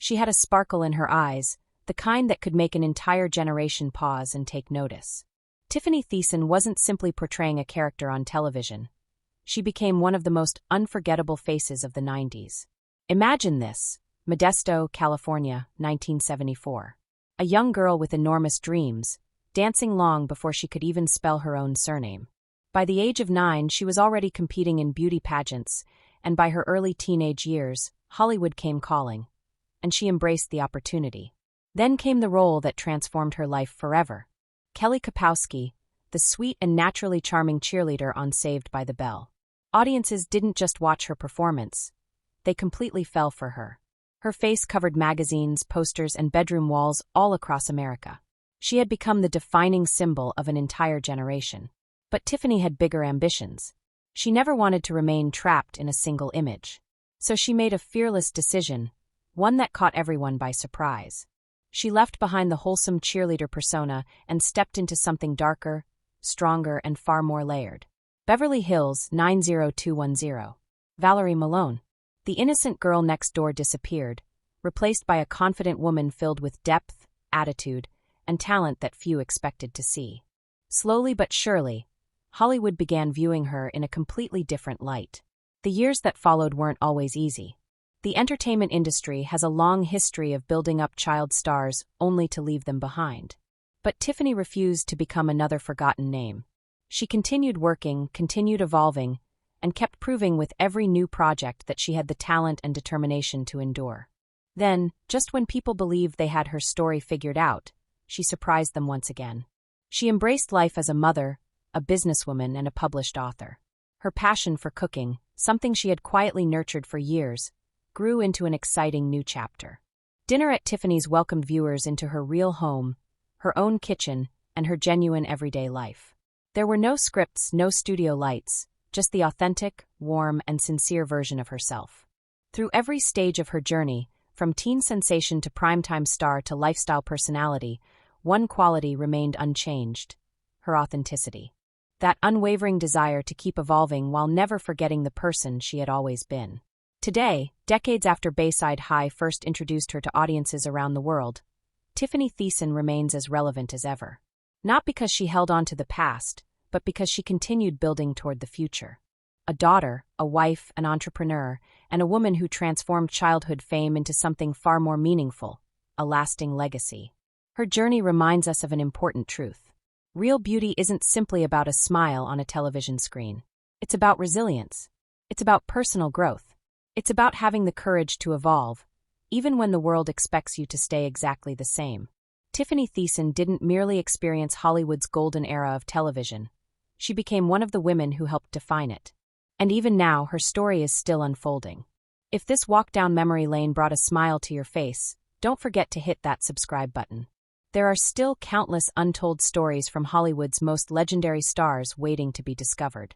She had a sparkle in her eyes, the kind that could make an entire generation pause and take notice. Tiffani Thiessen wasn't simply portraying a character on television. She became one of the most unforgettable faces of the 90s. Imagine this: Modesto, California, 1974. A young girl with enormous dreams, dancing long before she could even spell her own surname. By the age of 9, she was already competing in beauty pageants, and by her early teenage years, Hollywood came calling, and she embraced the opportunity. Then came the role that transformed her life forever. Kelly Kapowski, the sweet and naturally charming cheerleader on Saved by the Bell. Audiences didn't just watch her performance. They completely fell for her. Her face covered magazines, posters, and bedroom walls all across America. She had become the defining symbol of an entire generation. But Tiffani had bigger ambitions. She never wanted to remain trapped in a single image. So she made a fearless decision, one that caught everyone by surprise. She left behind the wholesome cheerleader persona and stepped into something darker, stronger, and far more layered. Beverly Hills, 90210. Valerie Malone. The innocent girl next door disappeared, replaced by a confident woman filled with depth, attitude, and talent that few expected to see. Slowly but surely, Hollywood began viewing her in a completely different light. The years that followed weren't always easy. The entertainment industry has a long history of building up child stars only to leave them behind. But Tiffani refused to become another forgotten name. She continued working, continued evolving, and kept proving with every new project that she had the talent and determination to endure. Then, just when people believed they had her story figured out, she surprised them once again. She embraced life as a mother, a businesswoman, and a published author. Her passion for cooking, something she had quietly nurtured for years, grew into an exciting new chapter. Dinner at Tiffani's welcomed viewers into her real home, her own kitchen, and her genuine everyday life. There were no scripts, no studio lights, just the authentic, warm, and sincere version of herself. Through every stage of her journey, from teen sensation to primetime star to lifestyle personality, one quality remained unchanged: her authenticity. That unwavering desire to keep evolving while never forgetting the person she had always been. Today, decades after Bayside High first introduced her to audiences around the world, Tiffani Thiessen remains as relevant as ever. Not because she held on to the past, but because she continued building toward the future. A daughter, a wife, an entrepreneur, and a woman who transformed childhood fame into something far more meaningful: a lasting legacy. Her journey reminds us of an important truth. Real beauty isn't simply about a smile on a television screen. It's about resilience. It's about personal growth. It's about having the courage to evolve, even when the world expects you to stay exactly the same. Tiffani Thiessen didn't merely experience Hollywood's golden era of television. She became one of the women who helped define it. And even now, her story is still unfolding. If this walk down memory lane brought a smile to your face, don't forget to hit that subscribe button. There are still countless untold stories from Hollywood's most legendary stars waiting to be discovered.